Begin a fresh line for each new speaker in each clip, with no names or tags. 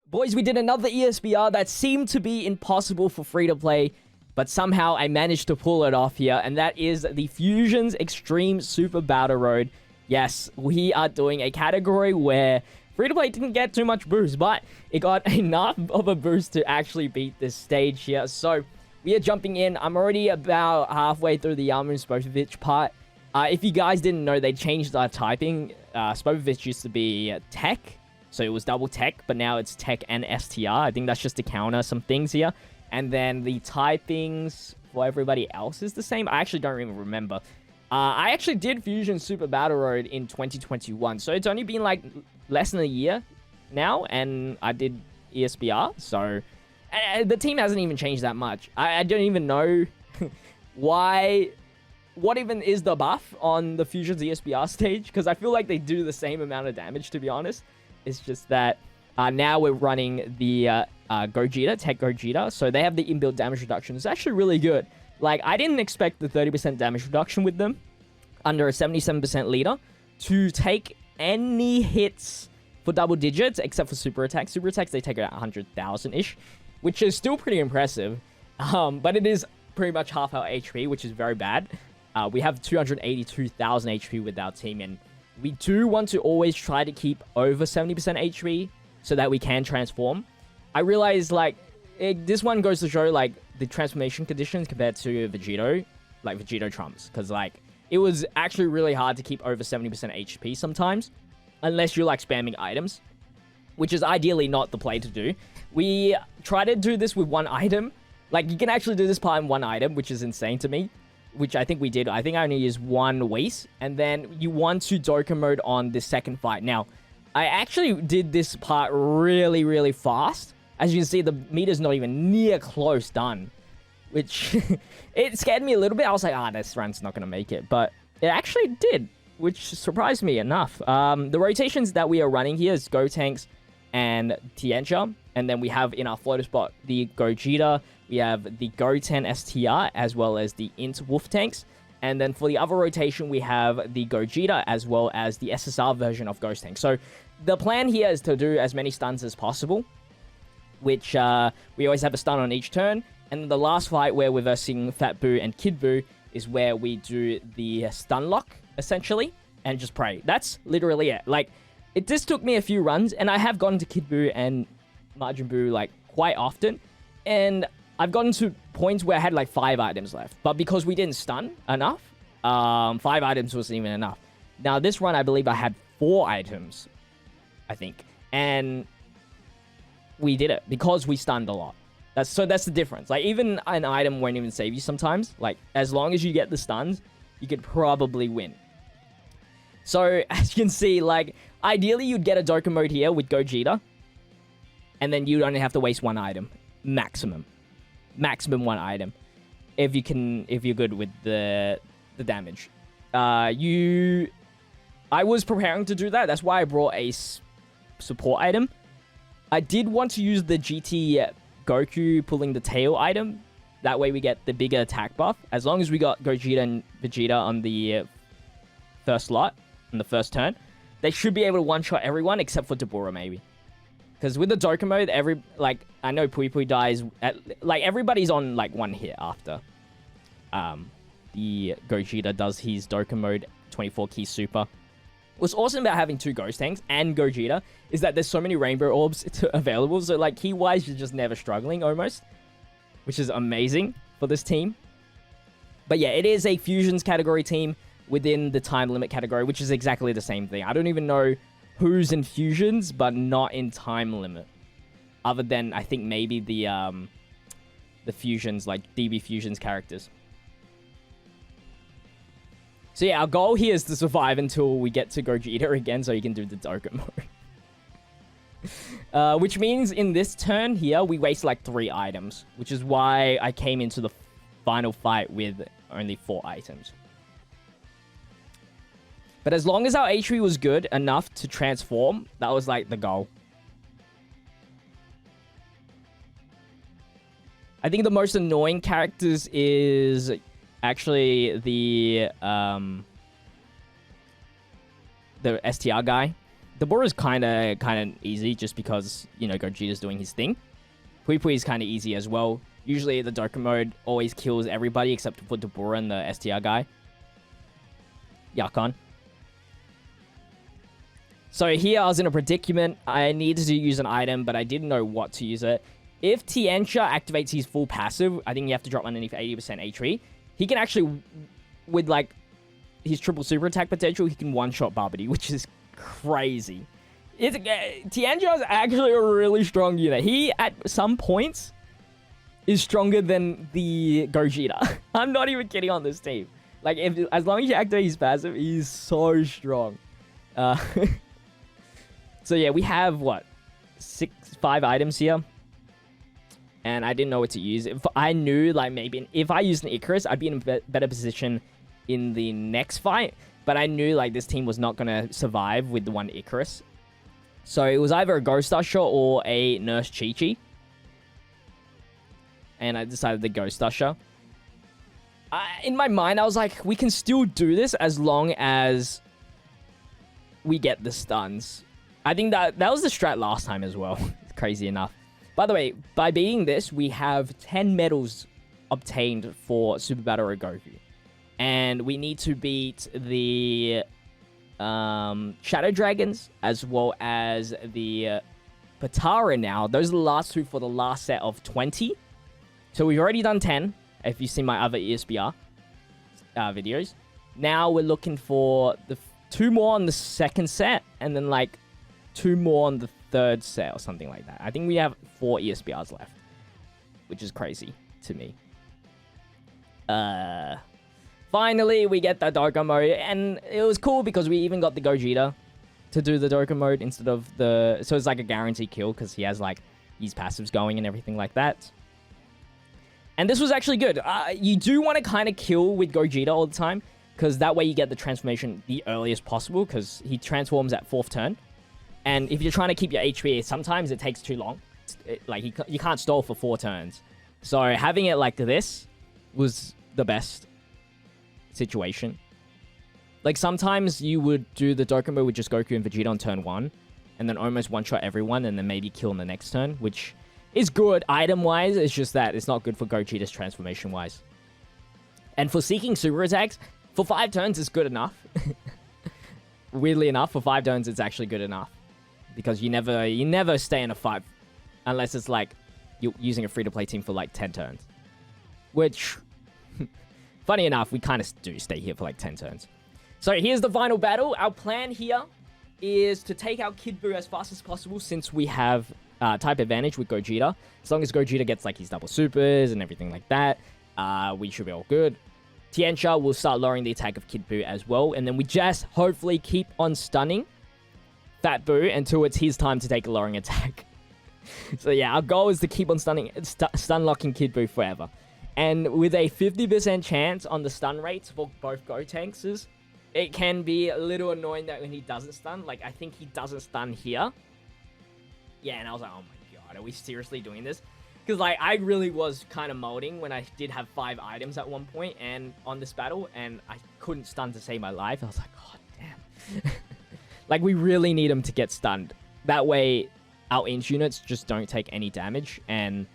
Boys, we did another ESBR that seemed to be impossible for free-to-play, but somehow I managed to pull it off here, and that is the Fusions Extreme Super Battle Road. Yes, we are doing a category where free-to-play didn't get too much boost, but it got enough of a boost to actually beat this stage here. So we are jumping in. I'm already about halfway through the Yarmoon Spopovich part. If you guys didn't know, they changed our typing. Spopovich used to be tech, so it was double tech, but now it's tech and STR. I think that's just to counter some things here. And then the typings for everybody else is the same. I actually don't even remember. I actually did Fusion Super Battle Road in 2021, so it's only been like less than a year now, and I did ESBR, so the team hasn't even changed that much. I don't even know what even is the buff on the Fusions ESBR stage, because I feel like they do the same amount of damage, to be honest. It's just that now we're running the Gogeta, Tech Gogeta, so they have the inbuilt damage reduction. It's actually really good. Like, I didn't expect the 30% damage reduction with them under a 77% leader to take any hits for double digits, except for super attacks. Super attacks, they take it at 100,000-ish, which is still pretty impressive. But it is pretty much half our HP, which is very bad. We have 282,000 HP with our team, and we do want to always try to keep over 70% HP so that we can transform. I realize, like, this one goes to show, like, the transformation conditions compared to Vegito, like Vegito Trumps, because, like, it was actually really hard to keep over 70% HP sometimes, unless you're, like, spamming items, which is ideally not the play to do. We try to do this with one item. Like, you can actually do this part in one item, which is insane to me, which I think we did. I think I only used one waste, and then you want to Dokkan mode on the second fight. Now, I actually did this part really, really fast. As you can see, the meter's not even near close done, which it scared me a little bit. I was like, this run's not going to make it, but it actually did, which surprised me enough. The rotations that we are running here is Gotenks and Tiancha, and then we have in our floater spot the Gogeta, we have the Goten STR, as well as the Int Wolf Tanks, and then for the other rotation, we have the Gogeta, as well as the SSR version of Ghost Tank. So the plan here is to do as many stuns as possible, which we always have a stun on each turn. And the last fight where we're versing Fat Boo and Kid Boo is where we do the stun lock, essentially, and just pray. That's literally it. Like, this took me a few runs, and I have gotten to Kid Boo and Majin Buu, like, quite often. And I've gotten to points where I had, like, 5 items left. But because we didn't stun enough, 5 items wasn't even enough. Now, this run, I believe I had 4 items, I think. And we did it because we stunned a lot. That's the difference. Like, even an item won't even save you sometimes. Like, as long as you get the stuns, you could probably win. So, as you can see, like, ideally you'd get a Dokkan mode here with Gogeta, and then you'd only have to waste 1 item. Maximum 1 item. If you're good with the damage. I was preparing to do that. That's why I brought a support item. I did want to use the GT Goku pulling the tail item. That way we get the bigger attack buff. As long as we got Gogeta and Vegeta on the first lot, on the first turn, they should be able to one-shot everyone except for Dabura, maybe. Because with the Dokkan mode, I know Pui Pui dies, everybody's on, like, 1 hit after the Gogeta does his Dokkan mode 24 key super. What's awesome about having 2 Ghost Tanks and Gogeta is that there's so many Rainbow Orbs available, so, like, key-wise, you're just never struggling, almost. Which is amazing for this team. But yeah, it is a Fusions category team within the time limit category, which is exactly the same thing. I don't even know who's in Fusions, but not in time limit. Other than, I think, maybe the Fusions, like, DB Fusions characters. So yeah, our goal here is to survive until we get to Gogeta again, so you can do the Dokkan mode. Which means in this turn here, we waste like 3 items, which is why I came into the final fight with only 4 items. But as long as our HP was good enough to transform, that was like the goal. I think the most annoying characters is actually the STR guy. Dabura is kind of easy just because, you know, Gogeta's doing his thing. Pui Pui is kind of easy as well. Usually the Dokkan mode always kills everybody except for Dabura and the STR guy. Yakon. So here I was in a predicament. I needed to use an item, but I didn't know what to use it. If Tiancha activates his full passive, I think you have to drop underneath 80% HP. He can actually, with like his triple super attack potential, he can one-shot Babidi, which is crazy. Tiancha is actually a really strong unit. He, at some points, is stronger than the Gogeta. I'm not even kidding on this team. Like, as long as you activate his passive, he's so strong. So yeah, we have, what, 5 items here. And I didn't know what to use. If I knew, like, maybe if I used an Icarus, I'd be in a better position in the next fight. But I knew, like, this team was not going to survive with the one Icarus. So it was either a Ghost Usher or a Nurse Chi-Chi. And I decided the Ghost Usher. In my mind, I was like, we can still do this as long as we get the stuns. I think that was the strat last time as well. Crazy enough. By the way, by beating this, we have 10 medals obtained for Super Battle Goku. And we need to beat the Shadow Dragons as well as the Patara now. Those are the last 2 for the last set of 20. So we've already done 10, if you've seen my other ESBR videos. Now we're looking for the 2 more on the second set, and then like 2 more on the third set or something like that. I think we have 4 ESBRs left, which is crazy to me. Finally, we get the Dokkan mode, and it was cool because we even got the Gogeta to do the Dokkan mode instead of the... So it's like a guaranteed kill because he has like his passives going and everything like that. And this was actually good. You do want to kind of kill with Gogeta all the time because that way you get the transformation the earliest possible because he transforms at 4th turn. And if you're trying to keep your HP, sometimes it takes too long. You can't stall for 4 turns. So having it like this was the best situation. Like sometimes you would do the Dokkan mode with just Goku and Vegeta on turn 1. And then almost one-shot everyone and then maybe kill in the next turn. Which is good item-wise. It's just that it's not good for Gogeta's transformation-wise. And for seeking super attacks, for 5 turns it's good enough. Weirdly enough, for 5 turns it's actually good enough. Because you never stay in a fight unless it's like you're using a free-to-play team for like 10 turns. Which, funny enough, we kind of do stay here for like 10 turns. So here's the final battle. Our plan here is to take out Kid Buu as fast as possible since we have type advantage with Gogeta. As long as Gogeta gets like his double supers and everything like that, we should be all good. Tiancha will start lowering the attack of Kid Buu as well. And then we just hopefully keep on stunning Fat Buu until it's his time to take a lowering attack. So yeah, our goal is to keep on stun locking Kid Buu forever. And with a 50% chance on the stun rates for both Gotenks, it can be a little annoying that when he doesn't stun. Like, I think he doesn't stun here. Yeah, and I was like, oh my god, are we seriously doing this? Because, like, I really was kind of molding when I did have 5 items at one point and on this battle, and I couldn't stun to save my life. I was like, god damn. Like, we really need him to get stunned. That way, our inch units just don't take any damage. And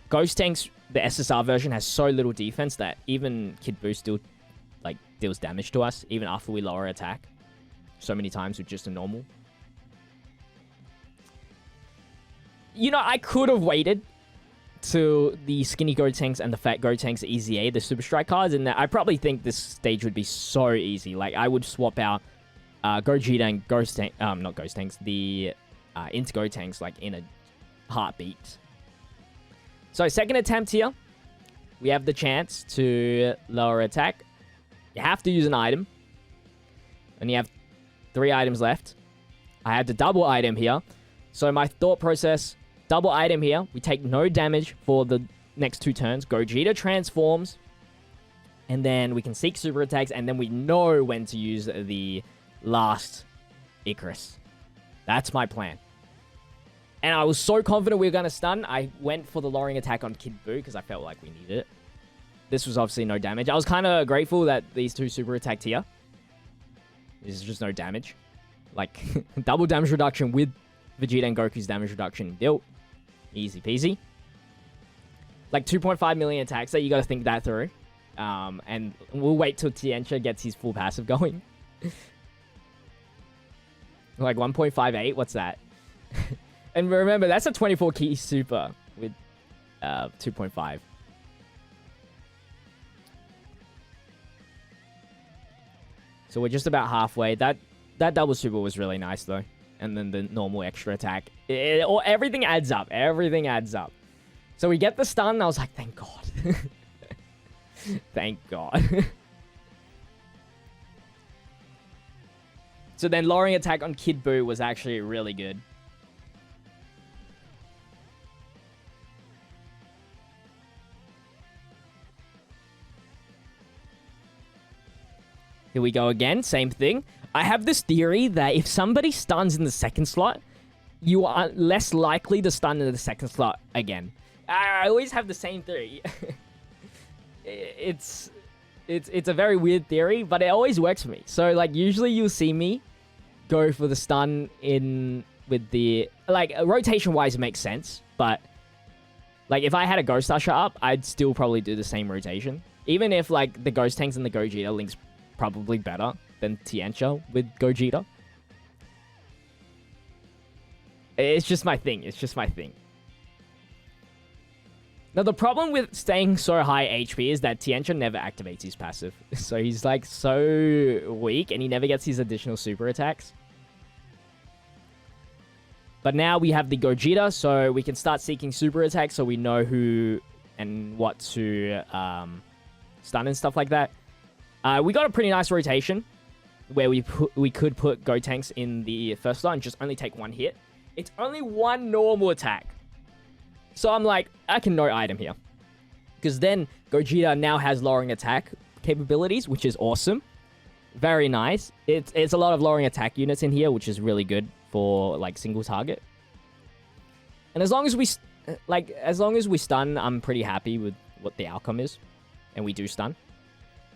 Ghost Tanks, the SSR version, has so little defense that even Kid Buu still, like, deals damage to us, even after we lower attack so many times with just a normal. You know, I could have waited to the skinny Gotenks and the fat Gotenks EZA, the Super Strike cards, and I probably think this stage would be so easy. Like, I would swap out Gogeta and Ghost Tank, not Ghost Tanks, the into Gotenks, like, in a heartbeat. So, second attempt here. We have the chance to lower attack. You have to use an item. And you have 3 items left. I had the double item here. So, my thought process, double item here. We take no damage for the next 2 turns. Gogeta transforms. And then we can seek super attacks. And then we know when to use the last Icarus. That's my plan. And I was so confident we were going to stun. I went for the lowering attack on Kid Buu because I felt like we needed it. This was obviously no damage. I was kind of grateful that these 2 super attacked here. This is just no damage. Like, double damage reduction with Vegeta and Goku's damage reduction built. Easy peasy. Like, 2.5 million attacks, so you gotta think that through. And we'll wait till Tiencha gets his full passive going. Like, 1.58, what's that? And remember, that's a 24 key super with 2.5. So we're just about halfway. That double super was really nice, though. And then the normal extra attack. Everything adds up. Everything adds up. So we get the stun, and I was like, thank God. Thank God. So then lowering attack on Kid Buu was actually really good. Here we go again, same thing. I have this theory that if somebody stuns in the second slot, you are less likely to stun in the second slot again. I always have the same theory. It's a very weird theory, but it always works for me. So, like, usually you'll see me go for the stun in with the... Like, rotation-wise, it makes sense, but... Like, if I had a Ghost Usher up, I'd still probably do the same rotation. Even if, like, the Ghost Tanks and the Gogeta link's probably better than Tiencha with Gogeta. It's just my thing. It's just my thing. Now, the problem with staying so high HP is that Tiencha never activates his passive. So he's, like, so weak, and he never gets his additional super attacks. But now we have the Gogeta, so we can start seeking super attacks so we know who and what to stun and stuff like that. We got a pretty nice rotation where we could put Gotenks in the first slot and just only take one hit. It's only one normal attack. So I'm like, I can no item here. Because then Gogeta now has lowering attack capabilities, which is awesome. Very nice. It's a lot of lowering attack units in here, which is really good for, like, single target. And as long as we stun, I'm pretty happy with what the outcome is. And we do stun.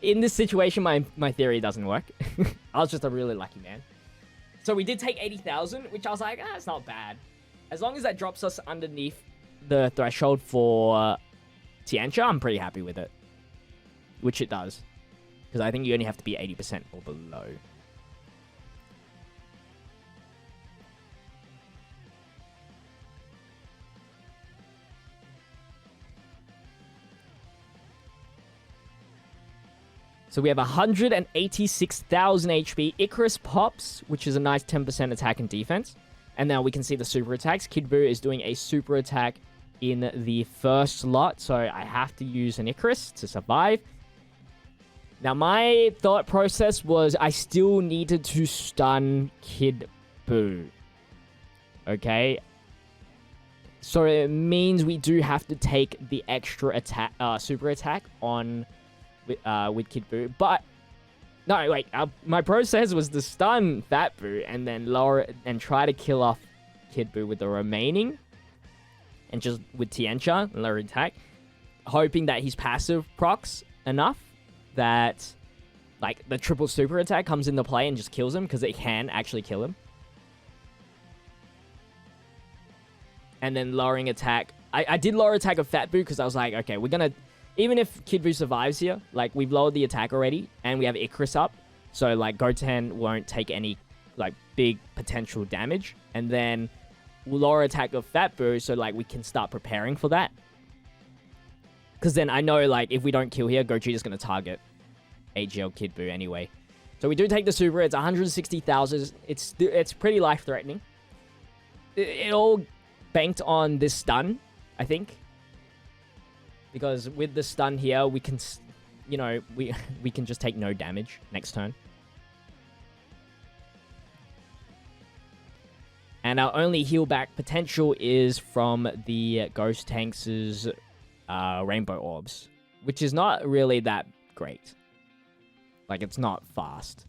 In this situation, my theory doesn't work. I was just a really lucky man. So we did take 80,000, which I was like, it's not bad. As long as that drops us underneath the threshold for Tiencha, I'm pretty happy with it. Which it does. Because I think you only have to be 80% or below. So we have 186,000 HP. Icarus pops, which is a nice 10% attack and defense. And now we can see the super attacks. Kid Buu is doing a super attack in the first slot, so I have to use an Icarus to survive. Now, my thought process was I still needed to stun Kid Buu. Okay? So it means we do have to take the extra attack, super attack on with Kid Buu. But no, wait. My process was to stun Fat Buu and then lower and try to kill off Kid Buu with the remaining, and just with Tiencha and lower attack, hoping that his passive procs enough that, like, the triple super attack comes into play and just kills him, because it can actually kill him. And then lowering attack. I did lower attack of Fat Buu because I was like, okay, we're gonna... Even if Kid Buu survives here, like, we've lowered the attack already, and we have Icarus up, so, like, Goten won't take any, like, big potential damage. And then we'll lower attack of Fat Buu, so, like, we can start preparing for that. Because then I know, like, if we don't kill here, Gogeta's going to target AGL Kid Buu anyway. So we do take the super. It's 160,000. It's pretty life-threatening. It all banked on this stun, I think. Because with the stun here, we can, you know, we can just take no damage next turn. And our only heal back potential is from the Ghost Tanks' Rainbow Orbs, which is not really that great. Like, it's not fast.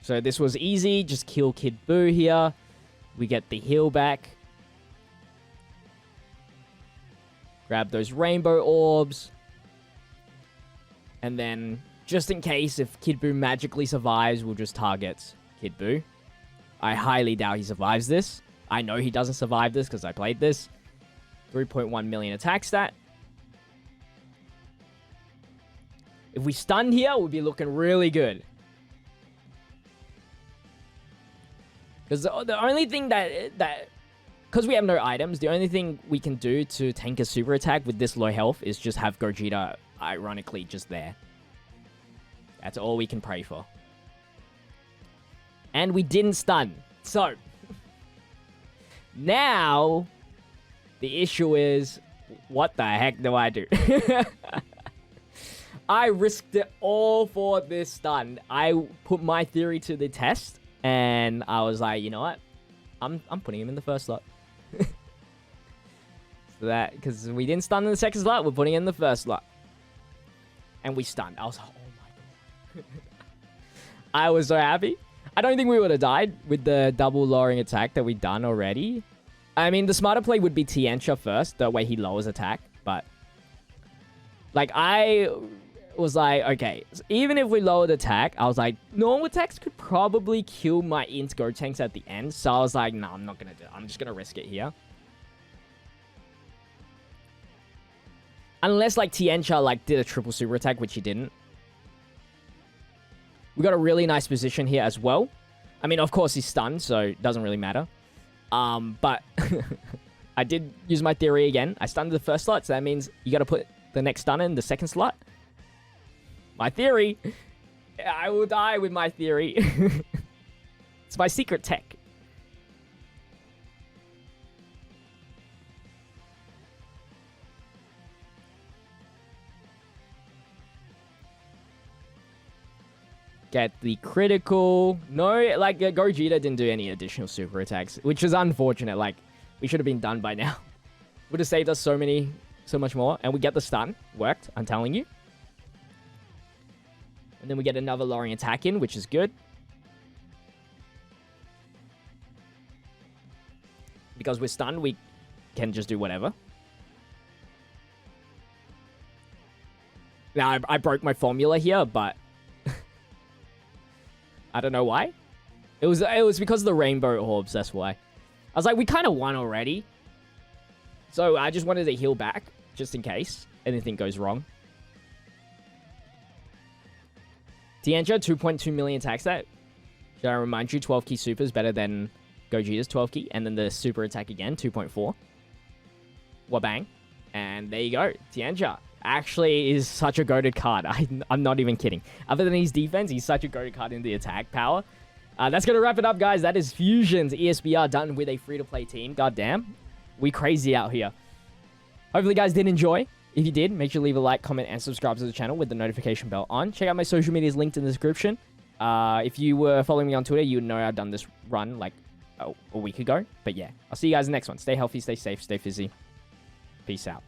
So this was easy. Just kill Kid Buu here. We get the heal back. Grab those Rainbow Orbs. And then, just in case, if Kid Buu magically survives, we'll just target Kid Buu. I highly doubt he survives this. I know he doesn't survive this because I played this. 3.1 million attack stat. If we stun here, we'll be looking really good. Because the only thing because we have no items, the only thing we can do to tank a super attack with this low health is just have Gogeta, ironically, just there. That's all we can pray for. And we didn't stun. So, now, the issue is, what the heck do I do? I risked it all for this stun. I put my theory to the test, and I was like, you know what? I'm putting him in the first slot. So that, because we didn't stun in the second slot, we're putting him in the first slot. And we stunned. I was like, oh my god. I was so happy. I don't think we would have died with the double lowering attack that we've done already. I mean, the smarter play would be Tiancha first. That way he lowers attack. But, like, I was like, okay, so even if we lowered attack, I was like, normal attacks could probably kill my int go tanks at the end. So I was like, no, I'm not going to do it. I'm just going to risk it here. Unless, like, Tiancha, like, did a triple super attack, which he didn't. We got a really nice position here as well. I mean, of course, he's stunned, so it doesn't really matter. But I did use my theory again. I stunned the first slot, so that means you got to put the next stun in the second slot. My theory. I will die with my theory. It's my secret tech. Get the critical. No, like, Gogeta didn't do any additional super attacks, which is unfortunate. Like, we should have been done by now. Would have saved us so much more. And we get the stun. Worked, I'm telling you. And then we get another lowering attack in, which is good. Because we're stunned, we can just do whatever. Now, I broke my formula here, but I don't know why. It was because of the rainbow orbs, that's why. I was like, we kind of won already. So I just wanted to heal back, just in case anything goes wrong. Tiancha, 2.2 million attack stat. Should I remind you, 12 key super is better than Gogeta's 12 key. And then the super attack again, 2.4. Wabang. And there you go. Tiancha actually is such a goated card. I'm not even kidding. Other than his defense, he's such a goated card in the attack power. That's going to wrap it up, guys. That is Fusions ESBR done with a free-to-play team. Goddamn. We crazy out here. Hopefully, you guys did enjoy. If you did, make sure to leave a like, comment, and subscribe to the channel with the notification bell on. Check out my social medias linked in the description. If you were following me on Twitter, you would know I've done this run like a week ago. But yeah, I'll see you guys in the next one. Stay healthy, stay safe, stay fizzy. Peace out.